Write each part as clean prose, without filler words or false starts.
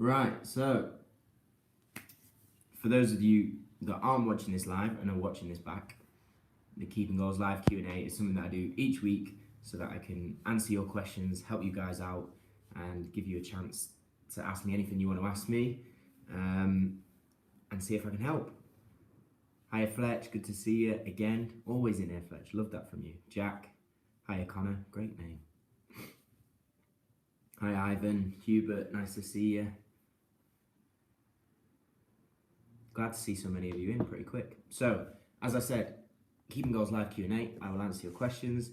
Right, so for those of you that aren't watching this live and are watching this back, the Keeping Goals Live Q&A is something that I do each week so that I can answer your questions, help you guys out, and give you a chance to ask me anything you want to ask me, and see if I can help. Hiya Fletch, good to see you again. Always in here, Fletch, love that from you. Jack, hiya Connor, great name. Hi Ivan, Hubert, nice to see you. Glad to see so many of you in pretty quick. So, as I said, Keeping Goals Live Q&A, I will answer your questions.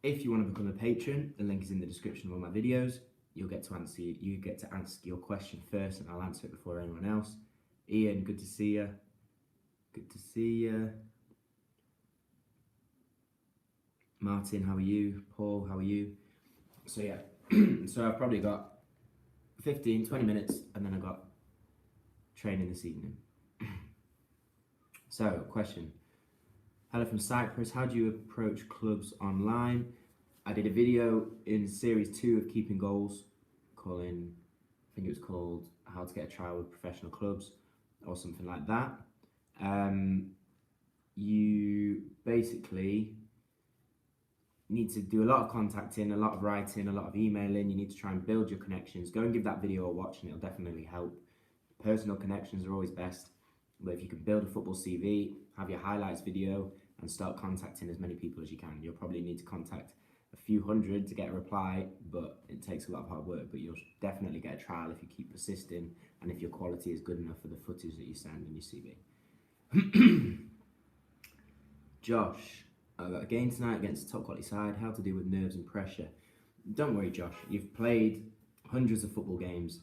If you want to become a patron, the link is in the description of all my videos. You get to ask your question first and I'll answer it before anyone else. Ian, good to see you. Good to see you. Martin, how are you? Paul, how are you? So yeah, so I've probably got 15, 20 minutes and then I've got training this evening. So, question. Hello from Cyprus. How do you approach clubs online? I did a video in series 2 of Keeping Goals calling, I think it was called How to Get a Trial with Professional Clubs or something like that. You basically need to do a lot of contacting, a lot of writing, a lot of emailing. You need to try and build your connections. Go and give that video a watch and it'll definitely help. Personal connections are always best. But if you can build a football CV, have your highlights video, and start contacting as many people as you can. You'll probably need to contact a few hundred to get a reply, but it takes a lot of hard work. But you'll definitely get a trial if you keep persisting and if your quality is good enough for the footage that you send in your CV. Josh, I've got a game tonight against a top quality side. How to deal with nerves and pressure. Don't worry, Josh. You've played hundreds of football games.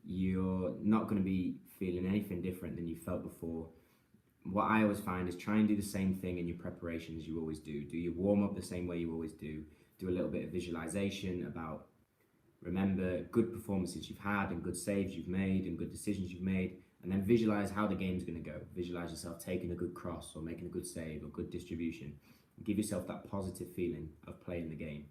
You're not going to be feeling anything different than you felt before. What I always find is try and do the same thing in your preparation as you always do. Do your warm-up the same way you always do. Do a little bit of visualization about, remember good performances you've had and good saves you've made and good decisions you've made, and then visualize how the game's going to go. Visualize yourself taking a good cross or making a good save or good distribution. Give yourself that positive feeling of playing the game.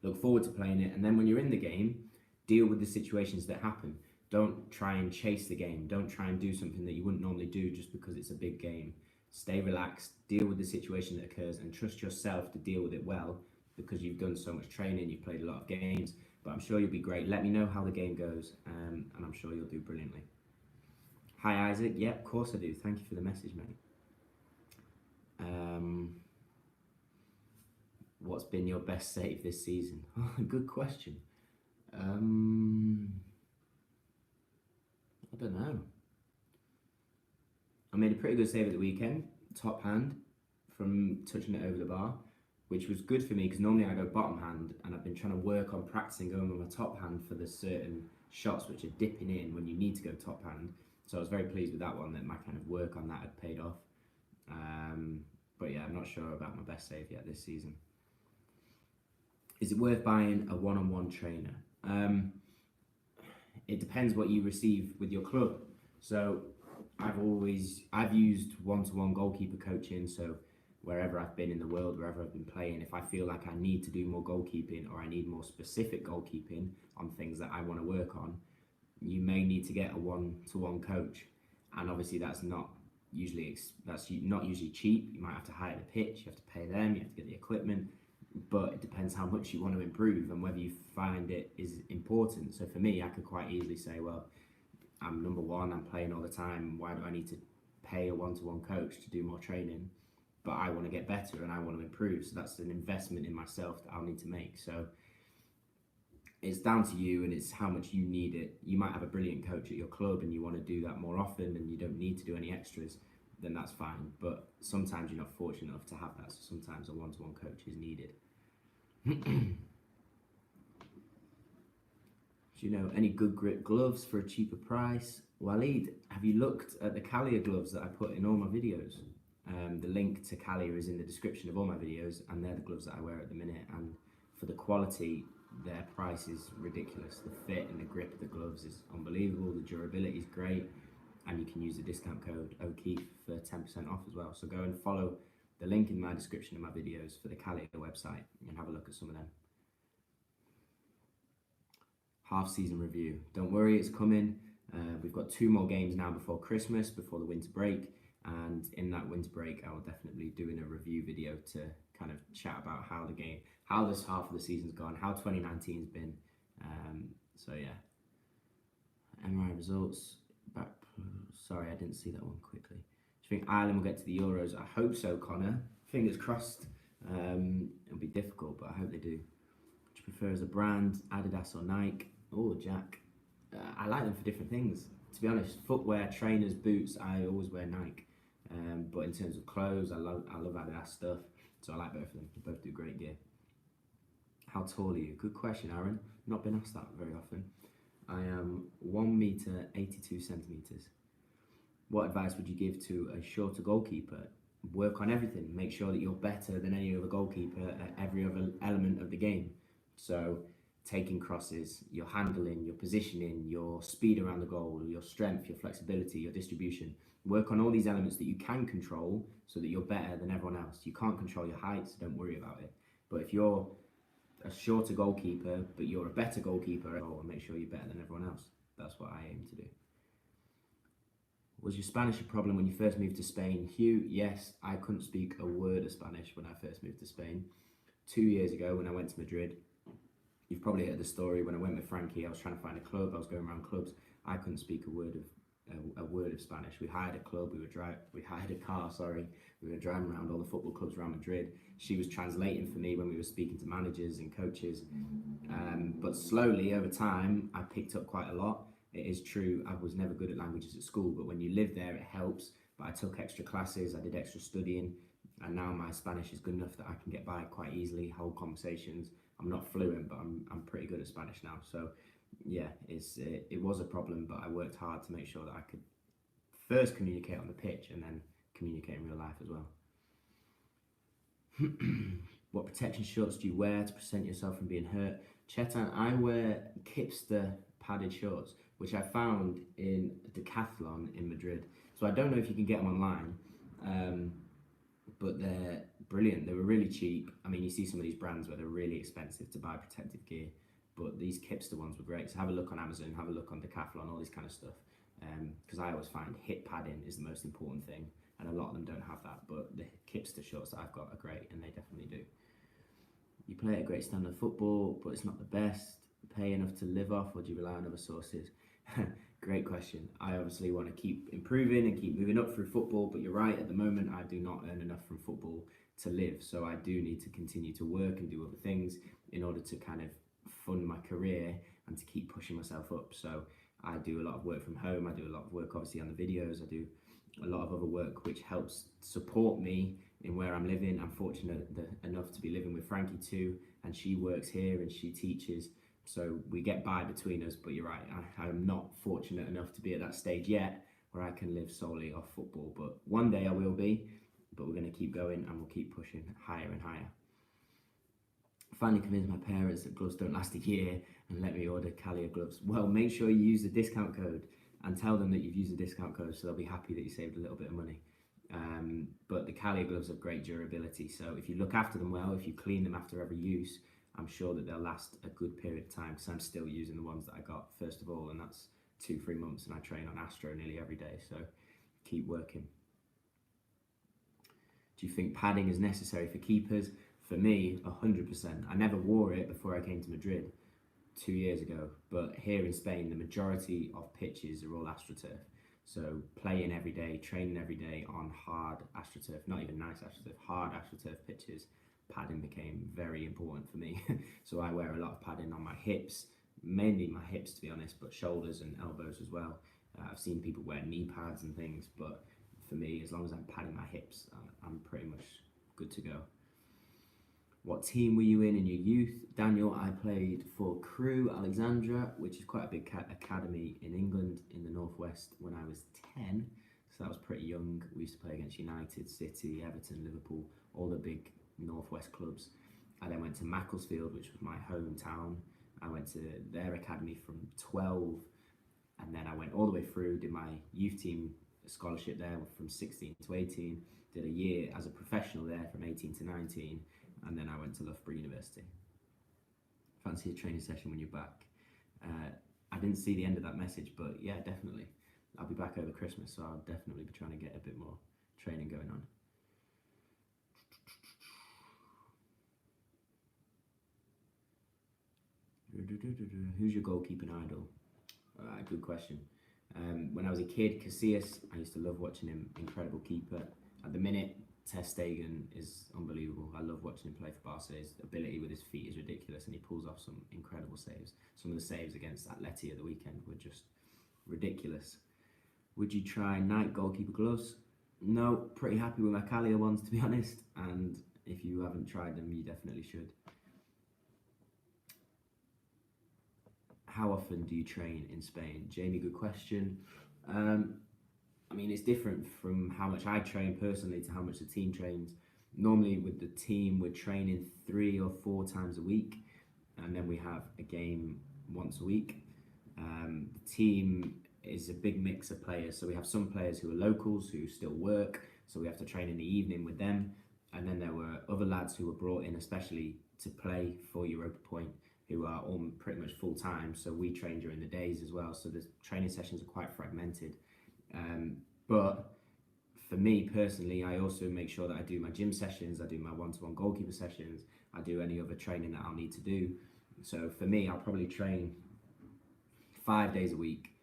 Look forward to playing it, and then when you're in the game, deal with the situations that happen. Don't try and chase the game. Don't try and do something that you wouldn't normally do just because it's a big game. Stay relaxed, deal with the situation that occurs, and trust yourself to deal with it well because you've done so much training, you've played a lot of games, but I'm sure you'll be great. Let me know how the game goes, and I'm sure you'll do brilliantly. Hi, Isaac. Yeah, of course I do. Thank you for the message, mate. What's been your best save this season? Good question. I don't know. I made a pretty good save at the weekend, top hand, from touching it over the bar, which was good for me because normally I go bottom hand, and I've been trying to work on practicing going with my top hand for the certain shots which are dipping in when you need to go top hand. So I was very pleased with that one, that my kind of work on that had paid off. But yeah, I'm not sure about my best save yet this season. Is it worth buying a one-on-one trainer? It depends what you receive with your club. So I've used one-to-one goalkeeper coaching. So wherever I've been in the world, wherever I've been playing, if I feel like I need to do more goalkeeping or I need more specific goalkeeping on things that I want to work on, you may need to get a one-to-one coach. And obviously that's not usually cheap. You might have to hire the pitch, you have to pay them, you have to get the equipment. But it depends how much you want to improve and whether you find it is important. So for me, I could quite easily say, well, I'm number one, I'm playing all the time, why do I need to pay a one-to-one coach to do more training? But I want to get better and I want to improve, so that's an investment in myself that I'll need to make. So it's down to you, and it's how much you need it. You might have a brilliant coach at your club and you want to do that more often and you don't need to do any extras, then that's fine. But sometimes you're not fortunate enough to have that, so sometimes a one-to-one coach is needed. Do you know any good grip gloves for a cheaper price? Walid, have you looked at the Kalia gloves that I put in all my videos? The link to Kalia is in the description of all my videos, and they're the gloves that I wear at the minute. And for the quality, their price is ridiculous. The fit and the grip of the gloves is unbelievable. The durability is great, and you can use the discount code O'Keefe for 10% off as well. So go and follow the link in my description of my videos for the Kalia website and have a look at some of them. half-season review. Don't worry, it's coming. We've got 2 more games now before Christmas, before the winter break, and in that winter break, I will definitely be doing a review video to kind of chat about how this half of the season's gone, how 2019's been. So yeah, MRI results. Sorry, I didn't see that one quickly. Do you think Ireland will get to the Euros? I hope so, Connor. Fingers crossed. It'll be difficult, but I hope they do. What do you prefer as a brand, Adidas or Nike? Oh, Jack. I like them for different things. To be honest, footwear, trainers, boots, I always wear Nike. But in terms of clothes, I love Adidas stuff. So I like both of them. They both do great gear. How tall are you? Good question, Aaron. Not been asked that very often. I am 1 meter 82 centimeters. What advice would you give to a shorter goalkeeper? Work on everything. Make sure that you're better than any other goalkeeper at every other element of the game. So taking crosses, your handling, your positioning, your speed around the goal, your strength, your flexibility, your distribution. Work on all these elements that you can control so that you're better than everyone else. You can't control your height, so don't worry about it. But if you're a shorter goalkeeper, but you're a better goalkeeper, make sure you're better than everyone else. That's what I aim to do. Was your Spanish a problem when you first moved to Spain? Hugh, yes, I couldn't speak a word of Spanish when I first moved to Spain. 2 years ago when I went to Madrid, you've probably heard the story, when I went with Frankie, I was trying to find a club, I was going around clubs, I couldn't speak a word of Spanish. We hired a club, we hired a car, we were driving around all the football clubs around Madrid. She was translating for me when we were speaking to managers and coaches. But slowly, over time, I picked up quite a lot. It is true, I was never good at languages at school, but when you live there, it helps. But I took extra classes, I did extra studying, and now my Spanish is good enough that I can get by quite easily, hold conversations. I'm not fluent, but I'm pretty good at Spanish now. So yeah, it was a problem, but I worked hard to make sure that I could first communicate on the pitch and then communicate in real life as well. What protection shorts do you wear to prevent yourself from being hurt? Chetan, I wear Kipster padded shorts, which I found in Decathlon in Madrid. So I don't know if you can get them online, but they're brilliant. They were really cheap. I mean, you see some of these brands where they're really expensive to buy protective gear, but these Kipster ones were great. So have a look on Amazon, have a look on Decathlon, all this kind of stuff. Because I always find hip padding is the most important thing, and a lot of them don't have that, but the Kipster shorts that I've got are great, and they definitely do. You play at a great standard of football, but it's not the best. Pay enough to live off, or do you rely on other sources? Great question. I obviously want to keep improving and keep moving up through football, but you're right, at the moment I do not earn enough from football to live, so I do need to continue to work and do other things in order to kind of fund my career and to keep pushing myself up. So I do a lot of work from home, I do a lot of work obviously on the videos, I do a lot of other work which helps support me in where I'm living. I'm fortunate enough to be living with Frankie too, and she works here and she teaches, so we get by between us. But you're right, I'm not fortunate enough to be at that stage yet where I can live solely off football, but one day I will be. But we're going to keep going and we'll keep pushing higher and higher. Finally convinced my parents that gloves don't last a year and let me order Calia gloves. Well, make sure you use the discount code and tell them that you've used the discount code, so they'll be happy that you saved a little bit of money. But the Calia gloves have great durability, so if you look after them well, if you clean them after every use, I'm sure that they'll last a good period of time, because I'm still using the ones that I got first of all, and that's 2-3 months, and I train on Astro nearly every day, so keep working. Do you think padding is necessary for keepers? For me, 100%. I never wore it before I came to Madrid 2 years ago, but here in Spain, the majority of pitches are all AstroTurf. So playing every day, training every day on hard AstroTurf, not even nice AstroTurf, hard AstroTurf pitches, padding became very important for me. So I wear a lot of padding on my hips, mainly my hips to be honest, but shoulders and elbows as well. I've seen people wear knee pads and things, but for me, as long as I'm padding my hips, I'm pretty much good to go. What team were you in your youth? Daniel, I played for Crewe Alexandra, which is quite a big academy in England in the northwest when I was 10. So that was pretty young. We used to play against United, City, Everton, Liverpool, all the big northwest clubs. I then went to Macclesfield, which was my hometown. I went to their academy from 12, and then I went all the way through, did my youth team scholarship there from 16 to 18, did a year as a professional there from 18 to 19, and then I went to Loughborough University. Fancy a training session when you're back? I didn't see the end of that message, but yeah, definitely. I'll be back over Christmas, so I'll definitely be trying to get a bit more training going on. Who's your goalkeeping idol? Good question. When I was a kid, Casillas, I used to love watching him. Incredible keeper. At the minute, Ter Stegen is unbelievable. I love watching him play for Barca. His ability with his feet is ridiculous, and he pulls off some incredible saves. Some of the saves against Atleti at the weekend were just ridiculous. Would you try night goalkeeper gloves? No, pretty happy with my Calia ones, to be honest. And if you haven't tried them, you definitely should. How often do you train in Spain? Jamie, good question. I mean, it's different from how much I train personally to how much the team trains. Normally, with the team, we're training 3 or 4 times a week, and then we have a game once a week. The team is a big mix of players, so we have some players who are locals who still work, so we have to train in the evening with them. And then there were other lads who were brought in especially to play for Europa Point, who are all pretty much full time, so we train during the days as well. So the training sessions are quite fragmented. But for me personally, I also make sure that I do my gym sessions, I do my one-to-one goalkeeper sessions, I do any other training that I'll need to do. So for me, I'll probably train 5 days a week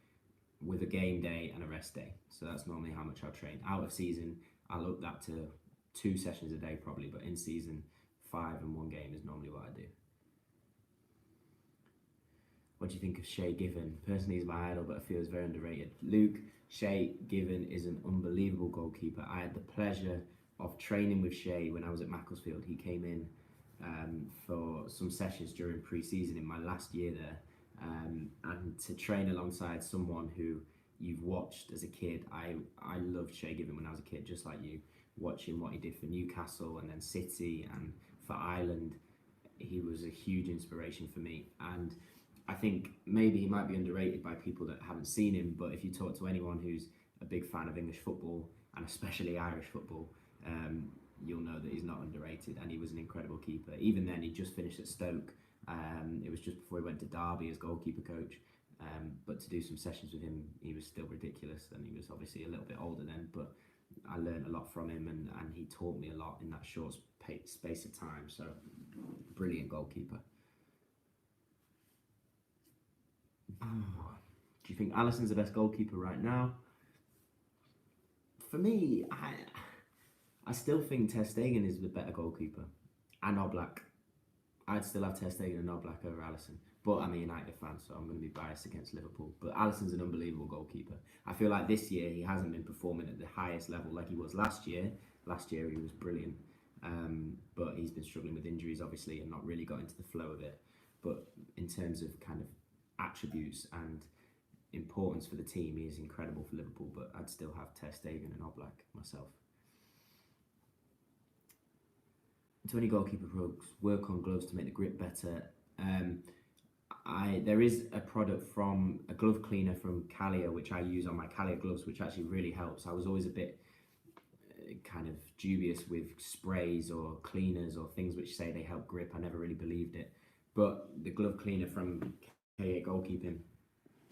with a game day and a rest day. So that's normally how much I'll train. Out of season, I'll up that to 2 sessions a day probably, but in season, 5 and 1 game is normally what I do. What do you think of Shay Given? Personally, he's my idol, but I feel he's very underrated. Luke, Shay Given is an unbelievable goalkeeper. I had the pleasure of training with Shay when I was at Macclesfield. He came in for some sessions during pre-season in my last year there. And to train alongside someone who you've watched as a kid, I loved Shay Given when I was a kid, just like you, watching what he did for Newcastle and then City and for Ireland. He was a huge inspiration for me, and I think maybe he might be underrated by people that haven't seen him, but if you talk to anyone who's a big fan of English football, and especially Irish football, you'll know that he's not underrated, and he was an incredible keeper. Even then, he just finished at Stoke. It was just before he went to Derby as goalkeeper coach, but to do some sessions with him, he was still ridiculous, and he was obviously a little bit older then, but I learned a lot from him, and he taught me a lot in that short space of time, so brilliant goalkeeper. Do you think Alisson's the best goalkeeper right now? For me, I still think Ter Stegen is the better goalkeeper, and Oblak. I'd still have Ter Stegen and Oblak over Alisson. But I'm a United fan, so I'm going to be biased against Liverpool. But Alisson's an unbelievable goalkeeper. I feel like this year he hasn't been performing at the highest level like he was last year. Last year he was brilliant, but he's been struggling with injuries, obviously, and not really got into the flow of it. But in terms of kind of attributes and importance for the team, he is incredible for Liverpool, but I'd still have Ter Stegen and Oblak myself. 20 goalkeeper products work on gloves to make the grip better. There is a product from a glove cleaner from Calia which I use on my Calia gloves, which actually really helps. I was always a bit kind of dubious with sprays or cleaners or things which say they help grip. I never really believed it, but the glove cleaner from K8 Goalkeeping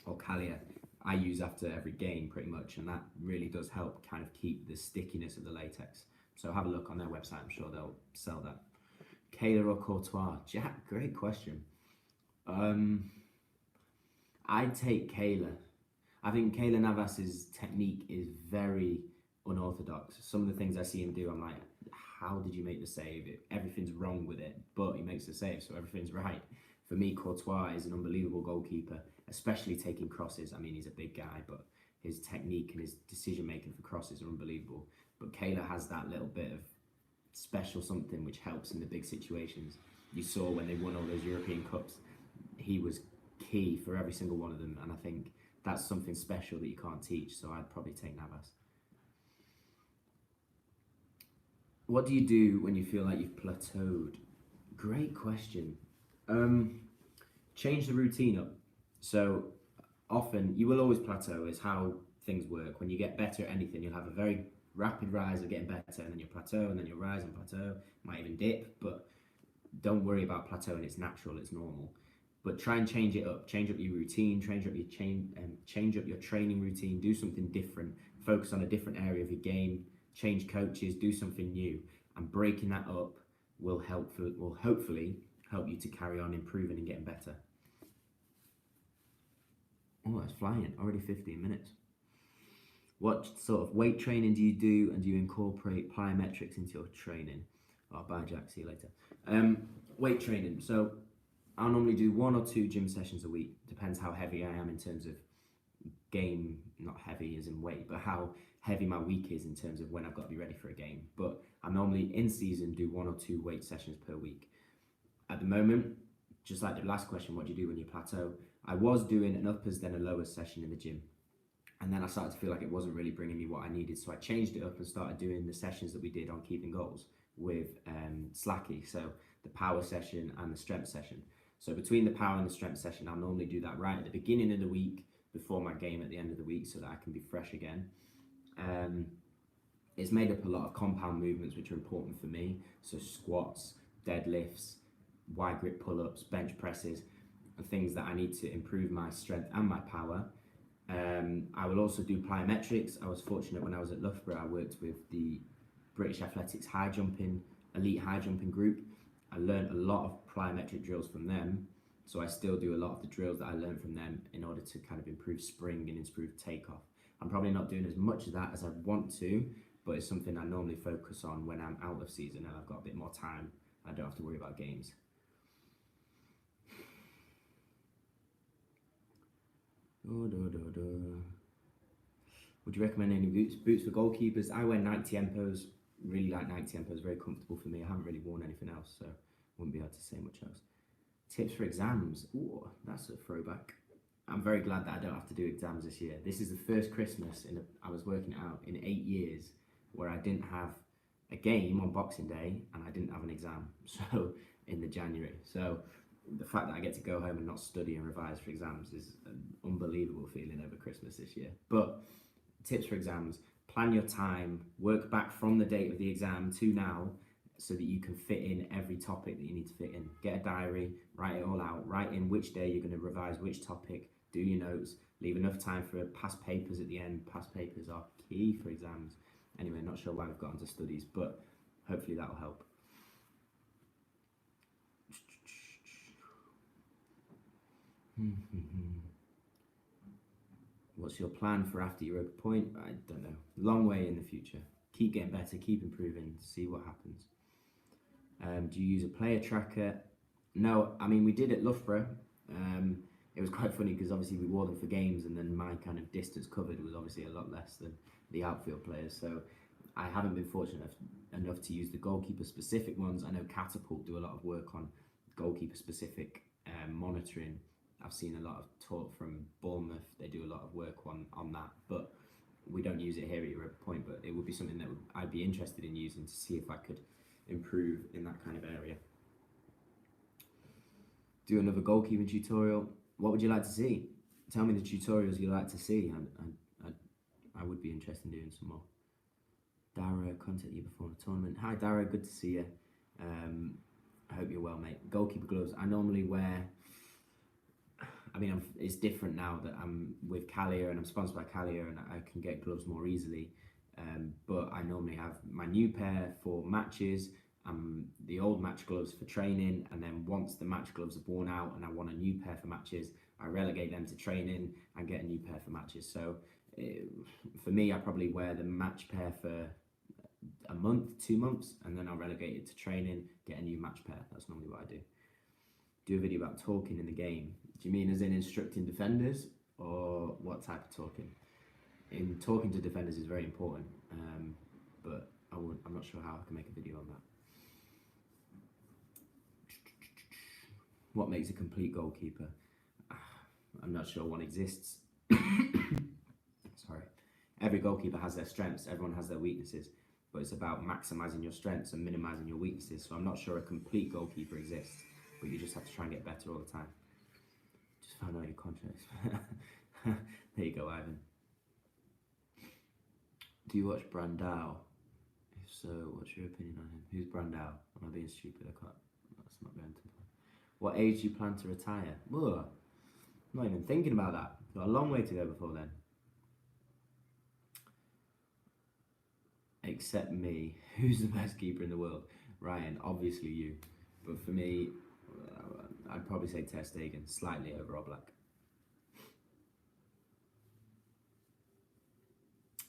or Calia I use after every game pretty much, and that really does help kind of keep the stickiness of the latex. So have a look on their website, I'm sure they'll sell that. Kayla or Courtois? Jack, great question. I'd take Kayla. I think Kayla Navas's technique is very unorthodox. Some of the things I see him do, I'm like, how did you make the save? Everything's wrong with it, but he makes the save, so everything's right. For me, Courtois is an unbelievable goalkeeper, especially taking crosses. I mean, he's a big guy, but his technique and his decision making for crosses are unbelievable. But Kayla has that little bit of special something which helps in the big situations. You saw when they won all those European Cups, he was key for every single one of them, and I think that's something special that you can't teach, so I'd probably take Navas. What do you do when you feel like you've plateaued? Great question. Change the routine up. So often, you will always plateau, is how things work. When you get better at anything, you'll have a very rapid rise of getting better, and then you'll plateau, and then you'll rise and plateau, might even dip, but don't worry about plateauing, it's natural, it's normal. But try and change it up. Change up your routine. Change up your training routine. Do something different. Focus on a different area of your game. Change coaches. Do something new. And breaking that up will hopefully help you to carry on improving and getting better. Oh, that's flying. Already 15 minutes. What sort of weight training do you do, and do you incorporate plyometrics into your training? Oh, bye, Jack. See you later. Weight training. So I'll normally do 1 or 2 gym sessions a week. Depends how heavy I am in terms of game, not heavy as in weight, but how heavy my week is in terms of when I've got to be ready for a game. But I normally in season do 1 or 2 weight sessions per week. At the moment, just like the last question, what do you do when you plateau? I was doing an uppers then a lowers session in the gym. And then I started to feel like it wasn't really bringing me what I needed. So I changed it up and started doing the sessions that we did on Keeping Goals with Slacky. So the power session and the strength session. So between the power and the strength session, I'll normally do that right at the beginning of the week before my game at the end of the week so that I can be fresh again. It's made up a lot of compound movements which are important for me. So squats, deadlifts, wide grip pull-ups, bench presses, and things that I need to improve my strength and my power. I will also do plyometrics. I was fortunate when I was at Loughborough, I worked with the British Athletics elite high jumping group. I learned a lot of plyometric drills from them. So I still do a lot of the drills that I learned from them in order to kind of improve spring and improve takeoff. I'm probably not doing as much of that as I want to, but it's something I normally focus on when I'm out of season and I've got a bit more time. I don't have to worry about games. Would you recommend any boots for goalkeepers? I wear Nike Tempos. Really like Nike Tempos. Very comfortable for me. I haven't really worn anything else, so wouldn't be able to say much else. Tips for exams. Ooh, that's a throwback. I'm very glad that I don't have to do exams this year. This is the first Christmas I was working it out in 8 years where I didn't have a game on Boxing Day and I didn't have an exam. So in the January. So the fact that I get to go home and not study and revise for exams is an unbelievable feeling over Christmas this year. But tips for exams: plan your time, work back from the date of the exam to now so that you can fit in every topic that you need to fit in. Get a diary, write it all out, write in which day you're going to revise which topic, do your notes, leave enough time for past papers at the end. Past papers are key for exams. Anyway, not sure why we've got into studies, but hopefully that'll help. What's your plan for after Europa Point? I don't know. Long way in the future. Keep getting better, keep improving, see what happens. Do you use a player tracker? No, I mean, we did at Loughborough. It was quite funny because obviously we wore them for games and then my kind of distance covered was obviously a lot less than the outfield players. So I haven't been fortunate enough to use the goalkeeper specific ones. I know Catapult do a lot of work on goalkeeper specific monitoring. I've seen a lot of talk from Bournemouth. They do a lot of work on that, but we don't use it here at Europa Point. But it would be something that I'd be interested in using to see if I could improve in that kind of area. Do another goalkeeping tutorial. What would you like to see? Tell me the tutorials you'd like to see. I would be interested in doing some more. Dara, contact you before the tournament. Hi Dara, good to see you. I hope you're well, mate. Goalkeeper gloves. I normally wear. I mean, it's different now that I'm with Callier and I'm sponsored by Callier and I can get gloves more easily. But I normally have my new pair for matches, the old match gloves for training, and then once the match gloves are worn out and I want a new pair for matches, I relegate them to training and get a new pair for matches. So for me, I probably wear the match pair for a month, 2 months, and then I'll relegate it to training, get a new match pair. That's normally what I do. Do a video about talking in the game. Do you mean as in instructing defenders, or what type of talking? In talking to defenders is very important, but I'm not sure how I can make a video on that. What makes a complete goalkeeper? I'm not sure one exists. Sorry. Every goalkeeper has their strengths, everyone has their weaknesses, but it's about maximising your strengths and minimising your weaknesses. So I'm not sure a complete goalkeeper exists, but you just have to try and get better all the time. Just found out your contracts. There you go, Ivan. Do you watch Brandao? If so, what's your opinion on him? Who's Brandao? Am I being stupid? I can't. That's not going to play. What age do you plan to retire? Ugh, I'm not even thinking about that. Got a long way to go before then. Except me. Who's the best keeper in the world? Ryan, obviously you. But for me, I'd probably say Ter Stegen, slightly over Oblak.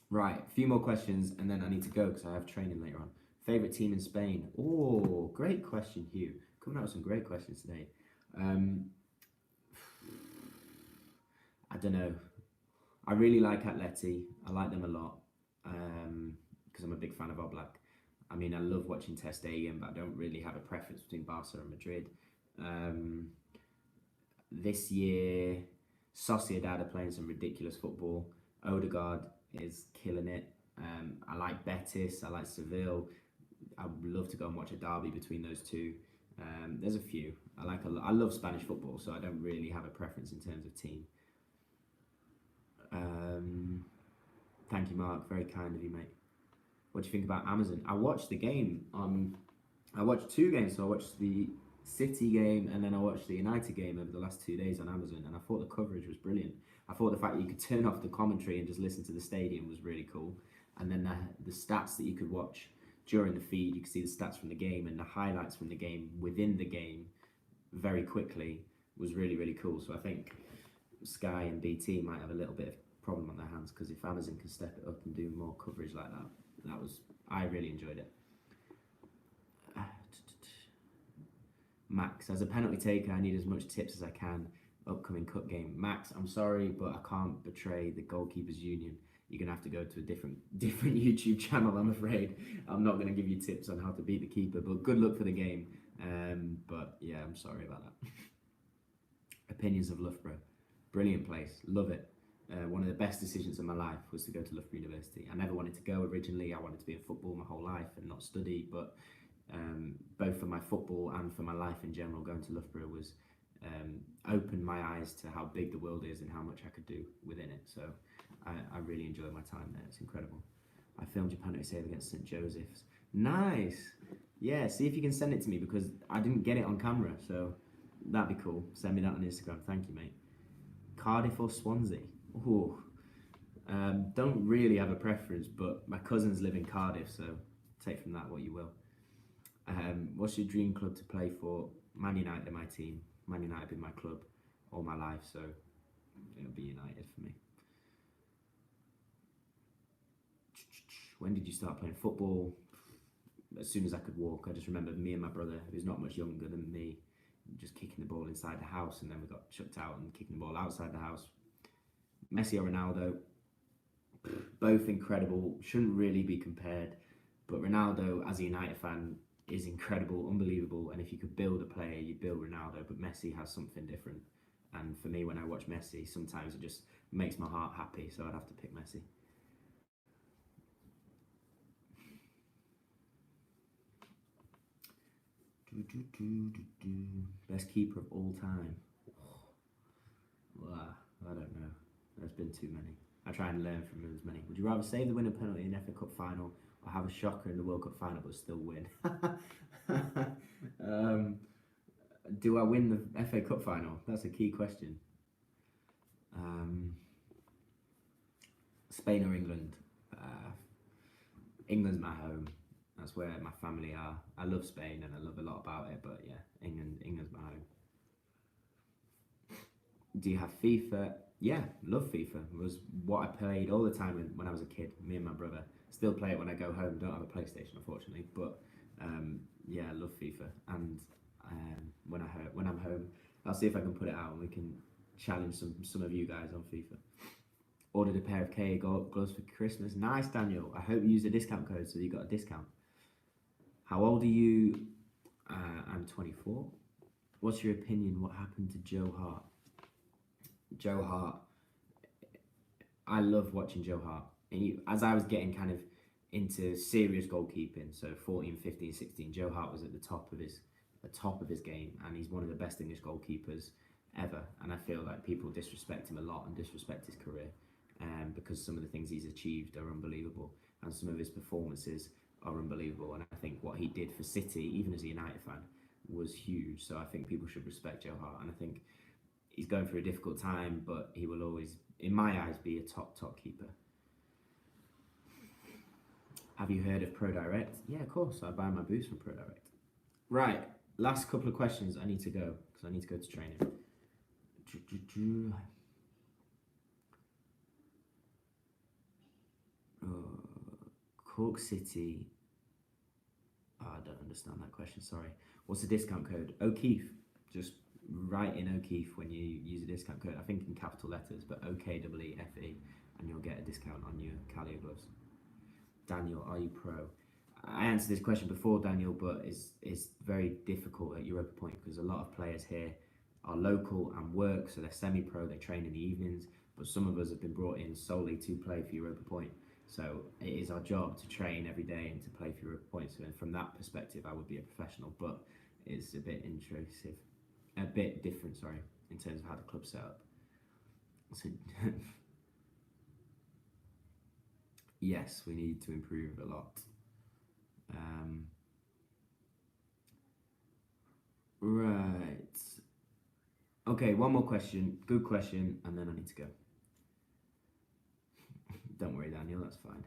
Right, a few more questions and then I need to go because I have training later on. Favourite team in Spain? Oh, great question, Hugh. Coming out with some great questions today. I don't know. I really like Atleti. I like them a lot because I'm a big fan of Oblak. I mean, I love watching Ter Stegen, but I don't really have a preference between Barca and Madrid. This year, Sociedad are playing some ridiculous football. Odegaard is killing it. I like Betis. I like Seville. I would love to go and watch a derby between those two. There's a few. I love Spanish football, so I don't really have a preference in terms of team. Thank you, Mark. Very kind of you, mate. What do you think about Amazon? I watched the game. I watched two games. So I watched the City game and then I watched the United game over the last 2 days on Amazon, and I thought the coverage was brilliant. I thought the fact that you could turn off the commentary and just listen to the stadium was really cool. And then the stats that you could watch during the feed, you could see the stats from the game and the highlights from the game within the game very quickly was really, really cool. So I think Sky and BT might have a little bit of problem on their hands, because if Amazon can step it up and do more coverage like that, I really enjoyed it. Max, as a penalty taker, I need as much tips as I can. Upcoming cup game. Max, I'm sorry, but I can't betray the goalkeepers union. You're gonna have to go to a different YouTube channel, I'm afraid. I'm not gonna give you tips on how to beat the keeper, but good luck for the game. But yeah, I'm sorry about that. Opinions of Loughborough. Brilliant place, love it. One of the best decisions of my life was to go to Loughborough University. I never wanted to go originally. I wanted to be in football my whole life and not study, but both for my football and for my life in general, going to Loughborough was opened my eyes to how big the world is and how much I could do within it. So I really enjoyed my time there. It's incredible. I filmed your penalty save against St Joseph's. Nice. Yeah, see if you can send it to me, because I didn't get it on camera, so that'd be cool. Send me that on Instagram. Thank you, mate. Cardiff or Swansea? Ooh. Don't really have a preference, but my cousins live in Cardiff, so take from that what you will. What's your dream club to play for? Man United are my team. Man United have been my club all my life, so it'll be United for me. When did you start playing football? As soon as I could walk. I just remember me and my brother, who's not much younger than me, just kicking the ball inside the house, and then we got chucked out and kicking the ball outside the house. Messi or Ronaldo, both incredible, shouldn't really be compared, but Ronaldo, as a United fan, is incredible, unbelievable, and if you could build a player, you'd build Ronaldo, but Messi has something different, and for me, when I watch Messi, sometimes it just makes my heart happy, so I'd have to pick Messi. Best keeper of all time? Wow, I don't know. There's been too many. I try and learn from as many. Would you rather save the winning penalty in the FA Cup final or have a shocker in the World Cup final but still win? Do I win the FA Cup final? That's a key question. Spain or England? England's my home. That's where my family are. I love Spain and I love a lot about it, but yeah, England's my home. Do you have FIFA? Yeah, love FIFA. It was what I played all the time when I was a kid, me and my brother. Still play it when I go home. Don't have a PlayStation, unfortunately, but yeah, I love FIFA. And when I'm home, I'll see if I can put it out and we can challenge some of you guys on FIFA. Ordered a pair of KA gloves for Christmas. Nice, Daniel. I hope you used a discount code so you got a discount. How old are you? I'm 24. What's your opinion? What happened to Joe Hart? Joe Hart. I love watching Joe Hart. And as I was getting kind of into serious goalkeeping, so 14, 15, 16, Joe Hart was at the top of his game, and he's one of the best English goalkeepers ever. And I feel like people disrespect him a lot and disrespect his career, because some of the things he's achieved are unbelievable, and some of his performances are unbelievable. And I think what he did for City, even as a United fan, was huge. So I think people should respect Joe Hart, and I think he's going through a difficult time, but he will always, in my eyes, be a top keeper. Have you heard of ProDirect? Yeah, of course. I buy my boots from ProDirect. Right, last couple of questions. I need to go because I need to go to training. Cork City. Oh, I don't understand that question. Sorry. What's the discount code? O'Keefe. Just write in O'Keefe when you use a discount code. I think in capital letters, but OKEEFE, and you'll get a discount on your Calio gloves. Daniel, are you pro? I answered this question before, Daniel, but it's very difficult at Europa Point because a lot of players here are local and work, so they're semi-pro, they train in the evenings, but some of us have been brought in solely to play for Europa Point. So it is our job to train every day and to play for Europa Point. So from that perspective, I would be a professional, but it's a bit intrusive, a bit different, sorry, in terms of how the club's set up. So yes, we need to improve a lot. Right. Okay, one more question. Good question, and then I need to go. Don't worry, Daniel, that's fine.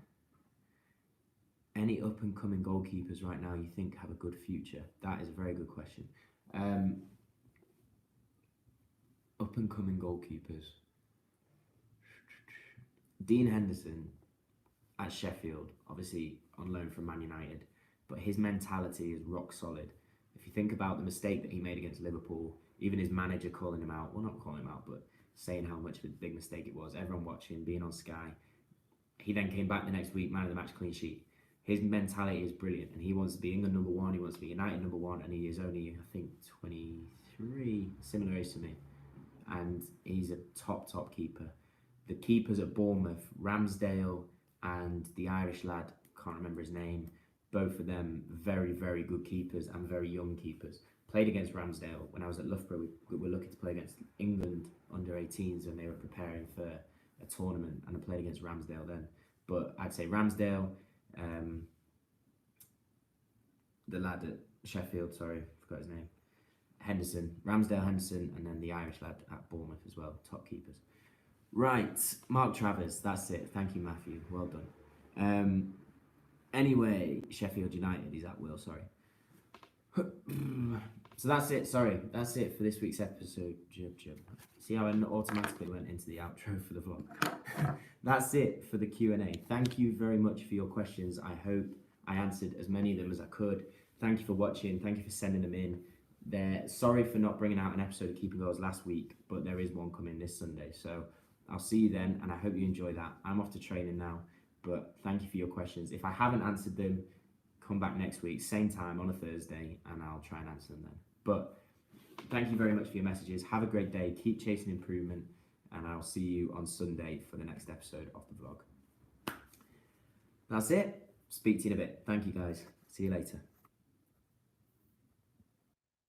Any up and coming goalkeepers right now you think have a good future? That is a very good question. Up and coming goalkeepers. Dean Henderson at Sheffield, obviously on loan from Man United, but his mentality is rock solid. If you think about the mistake that he made against Liverpool, even his manager calling him out, well, not calling him out, but saying how much of a big mistake it was, everyone watching, being on Sky. He then came back the next week, man of the match, clean sheet. His mentality is brilliant, and he wants to be England number one, he wants to be United number one, and he is only, I think, 23, similar age to me. And he's a top keeper. The keepers at Bournemouth, Ramsdale and the Irish lad, can't remember his name, both of them very good keepers and very young keepers. Played against Ramsdale when I was at Loughborough. We were looking to play against England under 18s when they were preparing for a tournament, and I played against Ramsdale then. But I'd say Ramsdale, the lad at Sheffield, sorry, forgot his name, Henderson, Ramsdale, Henderson, and then the Irish lad at Bournemouth as well, top keepers. Right, Mark Travers, that's it. Thank you, Matthew. Well done. Anyway, Sheffield United, he's at Will, sorry. So that's it, sorry. That's it for this week's episode. See how I automatically went into the outro for the vlog? That's it for the Q&A. Thank you very much for your questions. I hope I answered as many of them as I could. Thank you for watching. Thank you for sending them in. Sorry for not bringing out an episode of Keeping Goals last week, but there is one coming this Sunday. So I'll see you then, and I hope you enjoy that. I'm off to training now, but thank you for your questions. If I haven't answered them, come back next week, same time on a Thursday, and I'll try and answer them then. But thank you very much for your messages. Have a great day. Keep chasing improvement, and I'll see you on Sunday for the next episode of the vlog. That's it. Speak to you in a bit. Thank you, guys. See you later.